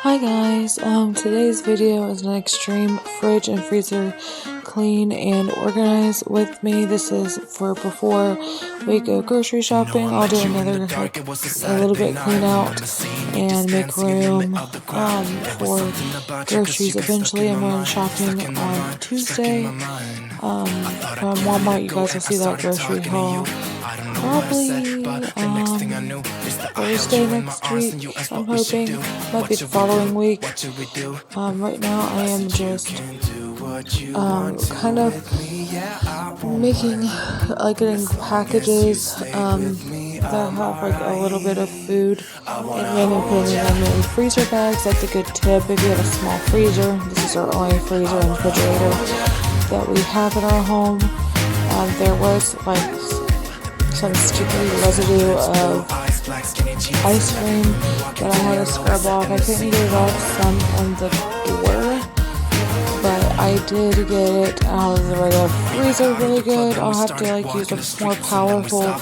Hi guys, today's video is an extreme fridge and freezer clean and organize with me. This is for before we go grocery shopping. I'll do another a little bit clean out and make room for groceries. Eventually I'm going shopping on Tuesday from Walmart. You guys will see that grocery haul probably Thursday next week. I'm hoping might be the following week. Right now I am just kind of making getting packages that have like a little bit of food and then putting them in freezer bags. That's a good tip if you have a small freezer. This is our only freezer and refrigerator that we have in our home. There was like some sticky residue of ice cream that I had to scrub off. I couldn't get it off some on the door, but I did get it out of the regular freezer really good. I'll have to use a more powerful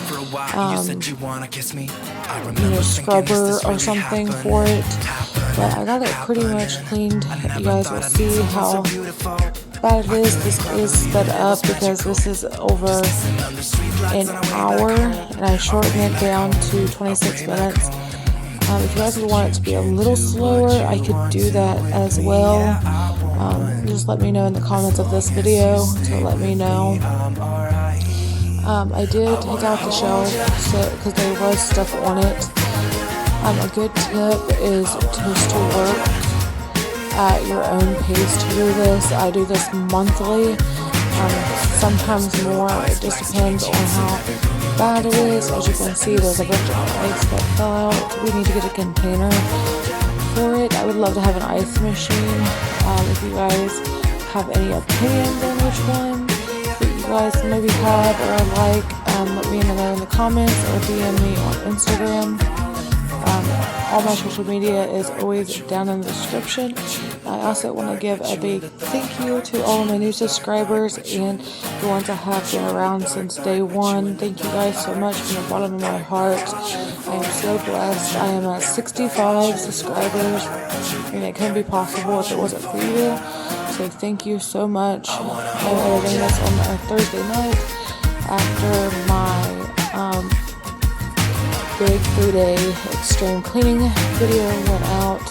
scrubber or something for it, but I got it pretty much cleaned. You guys will see how bad it is. This is sped up because this is over an hour and I shortened it down to 26 minutes. If you guys would want it to be a little slower, I could do that as well. Just let me know in the comments of this video to let me know. I did take out the shelf because there was stuff on it. A good tip is just to work at your own pace to do this. I do this monthly, sometimes more. It just depends on how bad it is. As you can see, there's a bunch of ice that fell out. We need to get a container for it. I would love to have an ice machine. If you guys have any opinions on which one that you guys maybe have or like, let me know in the comments or DM me on Instagram. All my social media is always down in the description. I also want to give a big thank you to all of my new subscribers and the ones that have been around since day one. Thank you guys so much from the bottom of my heart. I am so blessed. I am at 65 subscribers, and it couldn't be possible if it wasn't for you. So thank you so much. I'm editing this on a Thursday night after my big 3-day extreme cleaning video went out.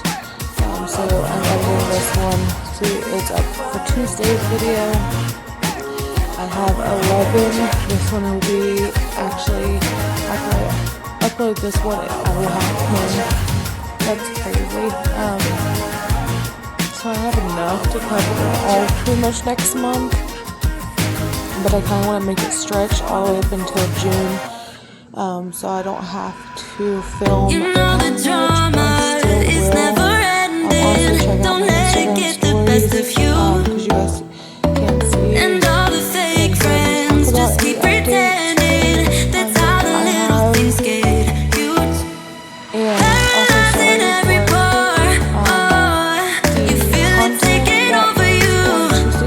So I'm editing this one. See, it's up for Tuesday's video. I have 11. This one will be actually, after I upload this one, I will have 10. That's crazy. So I have enough to cover all pretty much next month. But I kind of want to make it stretch all the way up until June. So I don't have to film. You know the drama is never ending. Don't let it get the best of you. Because you guys can't see. And all the fake friends just keep pretending. That's how the little things get you. Paralyzed in every pore. Oh, you feel it taking over you. To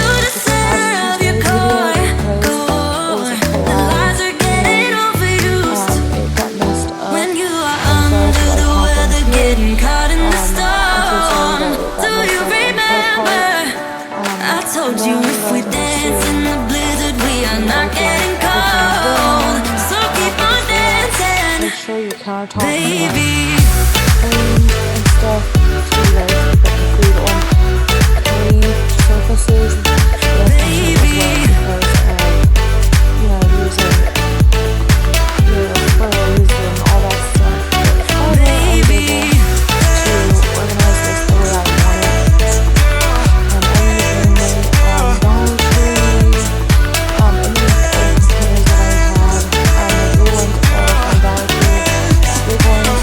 the center of your core. Caught in the storm. Do you remember? I told you if we dance in the blizzard, we are not getting cold. So keep on dancing, make sure your countertop baby. and stuff. So you guys put the food on clean surfaces. Baby. Using your furrows and all that stuff. Baby. Big ones,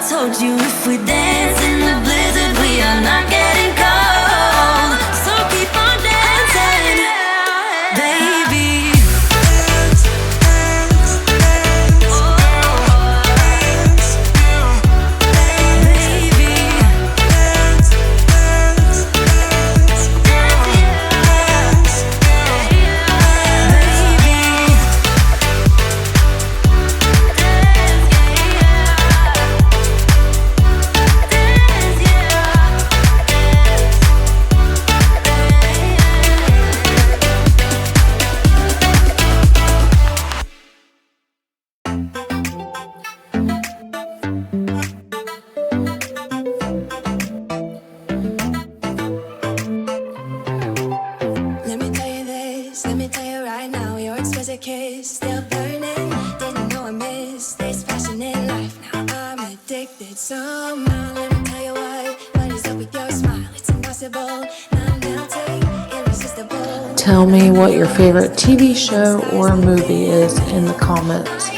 told you if we dance in the blizzard, we are not getting cold. So keep on dancing, baby. Kiss still burning, didn't know I missed this passion in life. Now I'm addicted somehow. Let me tell you what is up with your smile? It's impossible, not melting, irresistible. Tell me what your favorite TV show or movie is in the comments.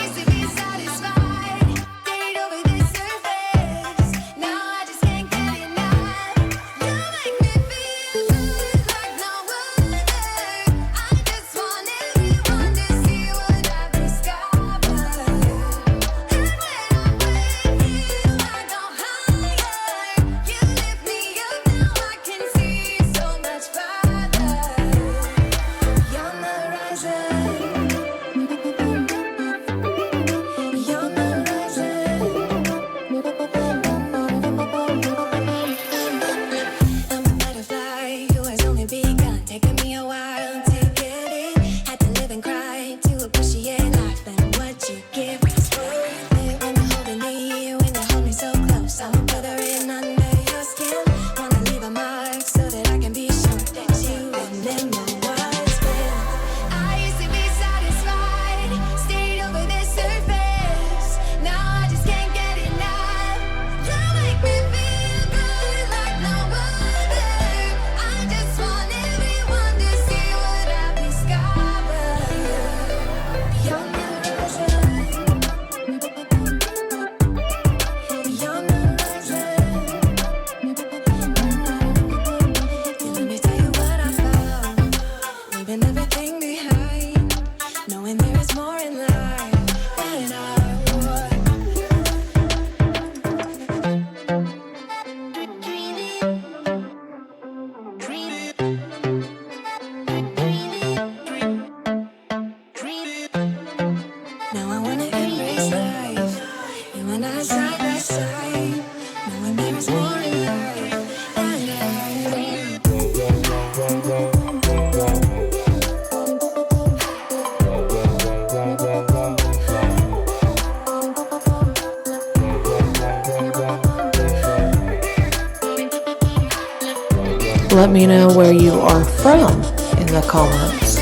Let me know where you are from in the comments.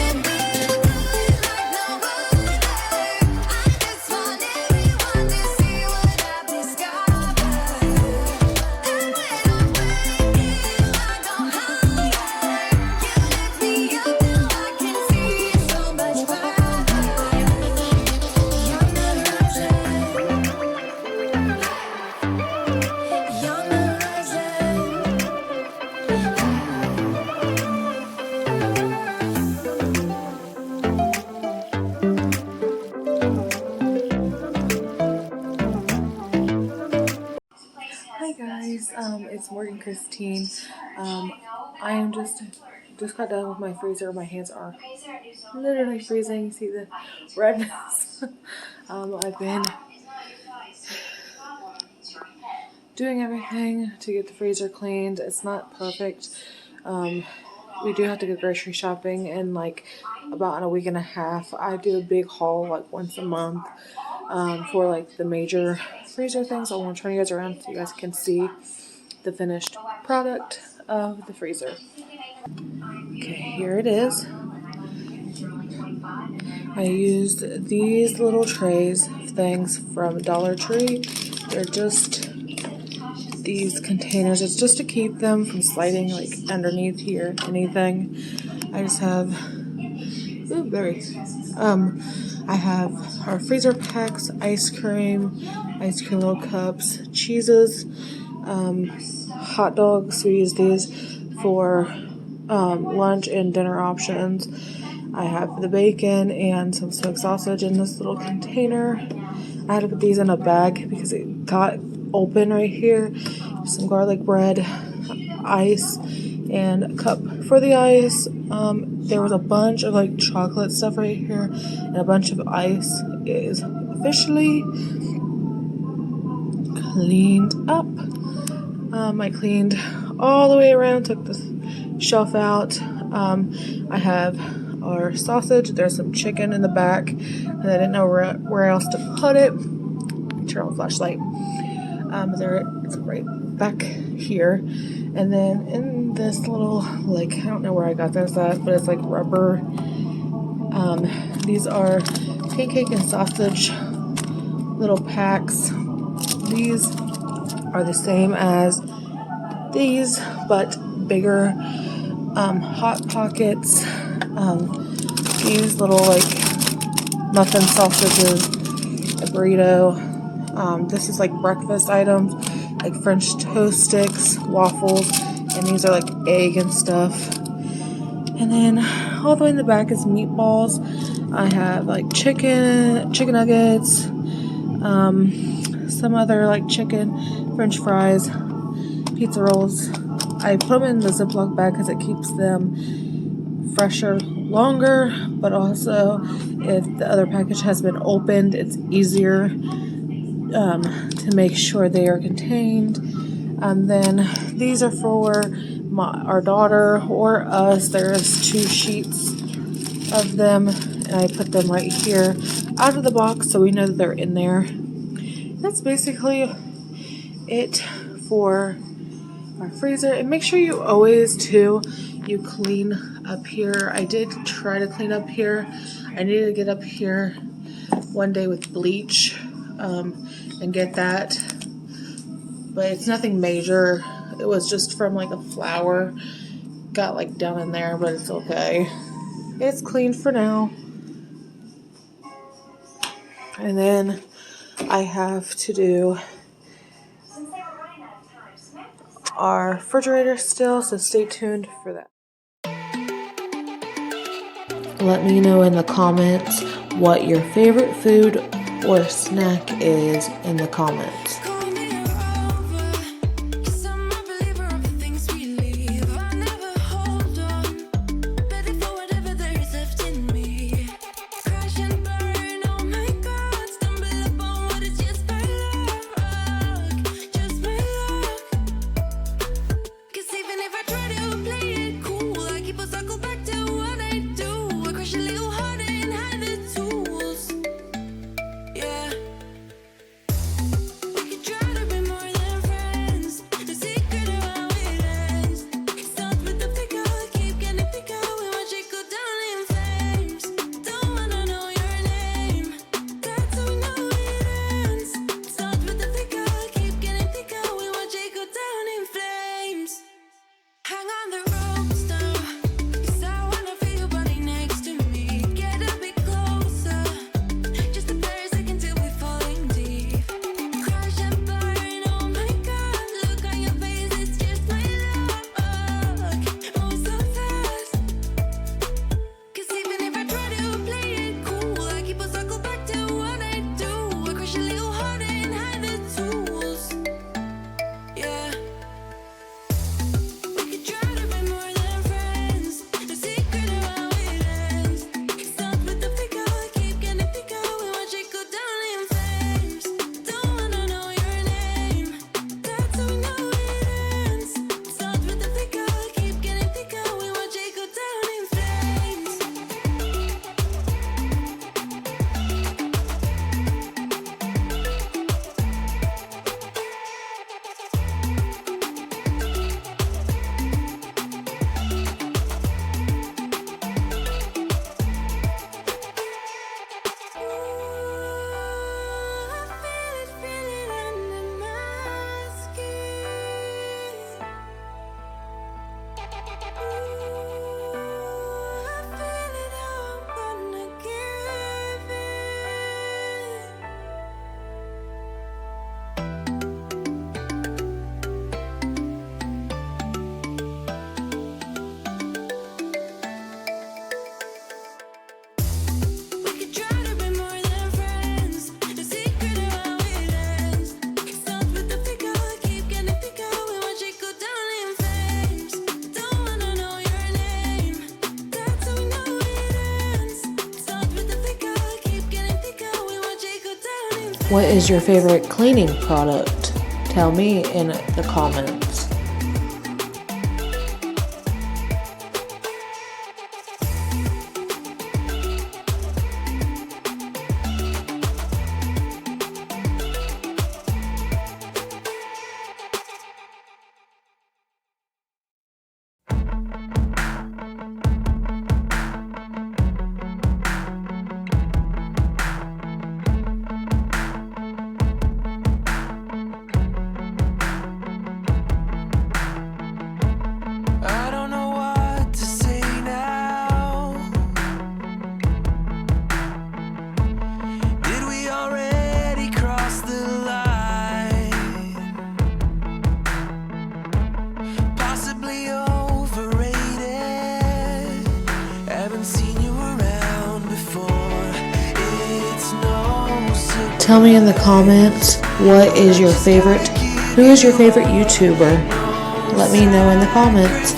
It's Morgan Christine. I am just got done with my freezer. My hands are literally freezing. You see the redness. I've been doing everything to get the freezer cleaned. It's not perfect. We do have to go grocery shopping in like about a week and a half. I do a big haul like once a month for like the major freezer things. I want to turn you guys around so you guys can see the finished product of the freezer. Okay, here it is. I used these little trays things from Dollar Tree. They're just these containers. It's just to keep them from sliding like underneath here, anything. I just have berries. I have our freezer packs, ice cream little cups, cheeses, hot dogs. We use these for lunch and dinner options. I have the bacon and some smoked sausage in this little container. I had to put these in a bag because it got open right here. Some garlic bread, ice, and a cup for the ice. There was a bunch of like chocolate stuff right here and a bunch of ice. It is officially cleaned up. I cleaned all the way around, took the shelf out. I have our sausage. There's some chicken in the back, and I didn't know where else to put it. Turn on the flashlight. It's right back here. And then in this little, like, I don't know where I got this at, but it's like rubber. These are pancake and sausage little packs. These are the same as these, but bigger. Hot Pockets. These little, like, muffin sausages, a burrito. This is like breakfast items, like French toast sticks, waffles, and these are like egg and stuff. And then all the way in the back is meatballs. I have like chicken nuggets, some other like chicken, French fries, pizza rolls. I put them in the Ziploc bag because it keeps them fresher longer, but also if the other package has been opened, it's easier to make sure they are contained. And then these are for our daughter or us. There's 2 sheets of them, and I put them right here out of the box so we know that they're in there. That's basically it for our freezer. And make sure you always you clean up here. I did try to clean up here. I needed to get up here one day with bleach and get that, but it's nothing major. It was just from like a flower, got like down in there, but it's okay. It's clean for now. And then I have to do our refrigerator still, so stay tuned for that. Let me know in the comments what your favorite food or snack is in the comments. We could What is your favorite cleaning product? Tell me in the comments. Tell me in the comments, what is your favorite, who is your favorite YouTuber? Let me know in the comments.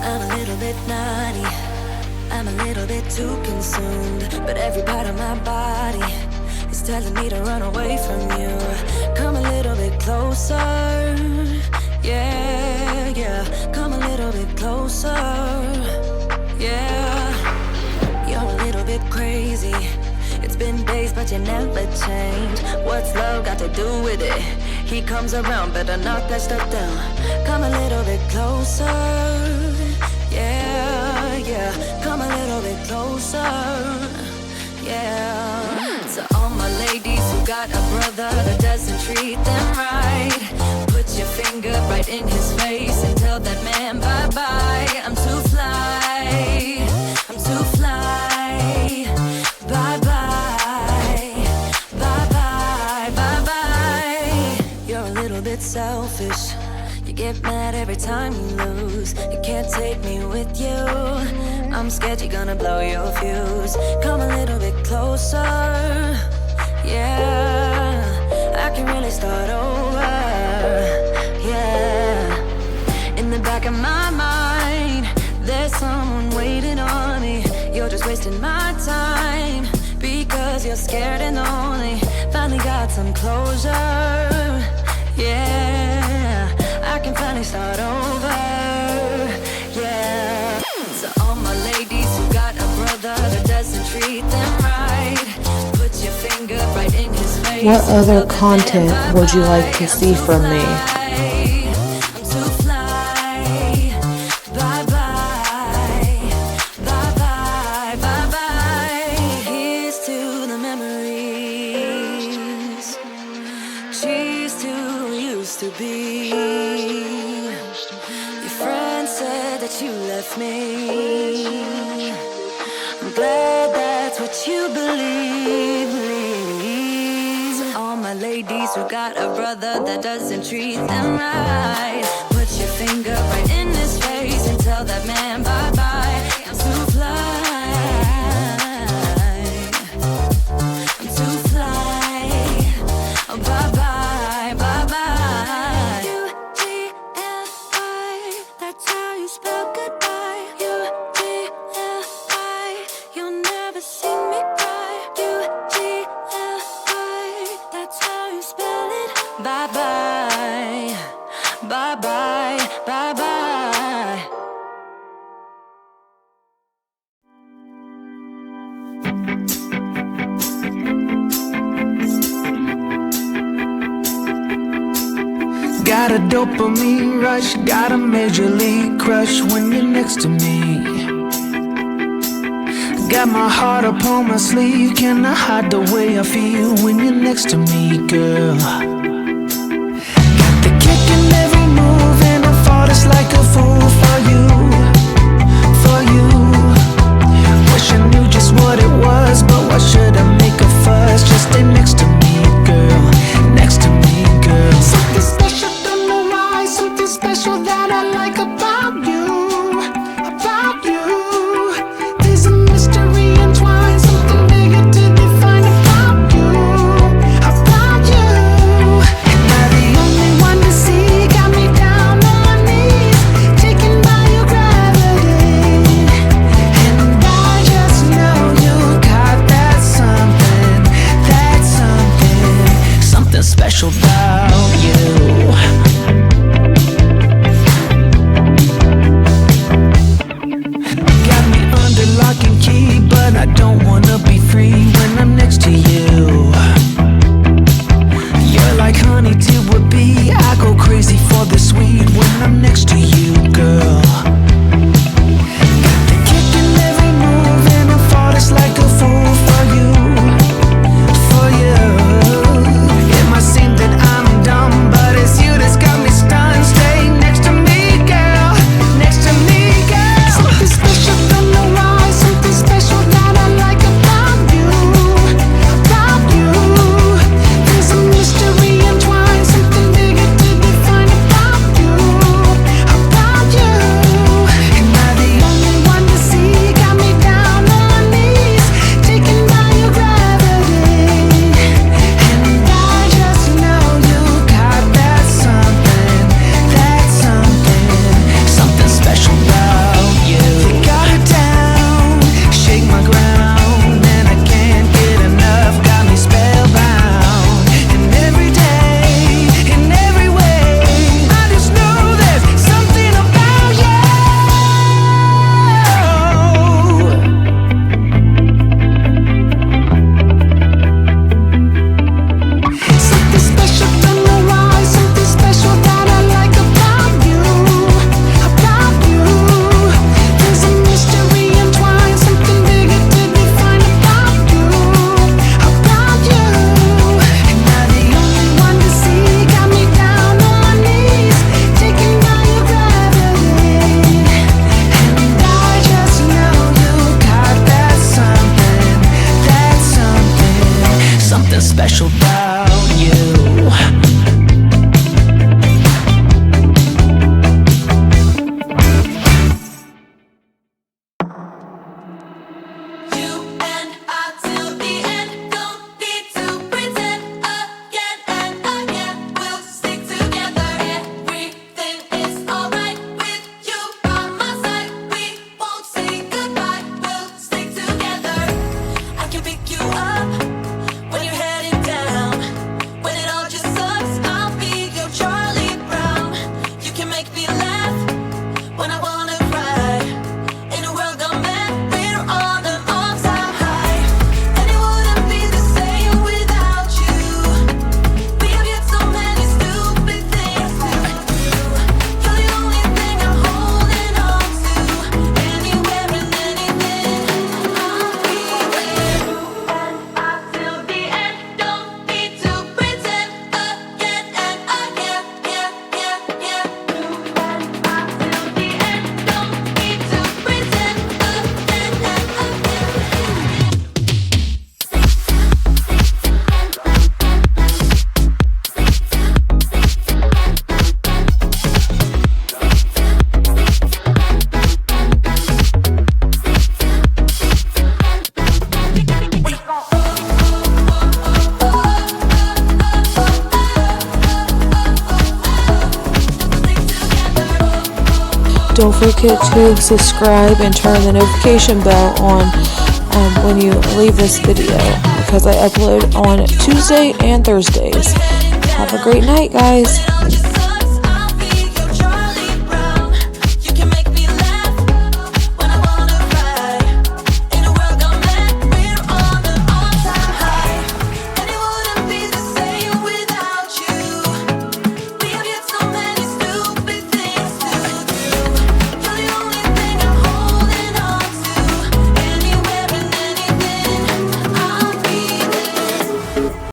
I'm a little bit naughty, I'm a little bit too consumed, but every part of my body is telling me to run away from you. Come a little bit closer, yeah, yeah. Come a little bit closer, yeah. You're a little bit crazy. It's been days, but you never change. What's love got to do with it? He comes around, better knock that stuff down. Come a little bit closer, yeah, yeah. Come a little bit closer, yeah. To all my ladies who got a brother that doesn't treat them right, put your finger right in his face and tell that man bye-bye. I'm too fly, I'm too fly. Bye-bye, bye-bye, bye-bye. You're a little bit selfish. You get mad every time you lose. You can't take me with you. I'm scared you're gonna blow your fuse. Come a little bit closer, yeah. I can really start over, yeah. In the back you're scared and lonely. Finally got some closure. Yeah, I can finally start over. Yeah. So all my ladies who got a brother that doesn't treat them right, put your finger right in his face. What other content would you like to see from me? To be your friend said that you left me. I'm glad that's what you believe. So all my ladies who got a brother that doesn't treat them right, put your finger right in his face and tell that man bye bye. I'm too fly. I'm too fly. Oh, bye bye. Bye-bye, bye-bye, bye-bye. Got a dopamine rush, got a major league crush when you're next to me. Got my heart upon my sleeve, can I hide the way I feel when you're next to me, girl? It's like a fool for you, for you. Wish I knew just what it was, but why should I make a fuss? Just stay next to me, girl, next to me, girl. Something special, don't know why. Something special that I like about you, about you. There's a mystery entwined, something bigger to define about you, about you. Am I the only one to see? Got me down on my knees, taken by your gravity. And I just know you got that something, something special about you. Got me under lock and key, but I don't wanna be free when I'm next to you. You're like honey to a bee, I go crazy for the sweet when I'm next to you, girl. Got the kick in every move and I fall just like a fool for you, for you. It might seem that I'm dumb, but it's you that's got me stunned. Stay next to me, girl, next to me, girl. Something special, don't know why. Something special that I like about you, about you. There's a mystery entwined, something bigger to define about you, about you. Don't forget to subscribe and turn the notification bell on when you leave this video, because I upload on Tuesday and Thursdays. Have a great night, guys.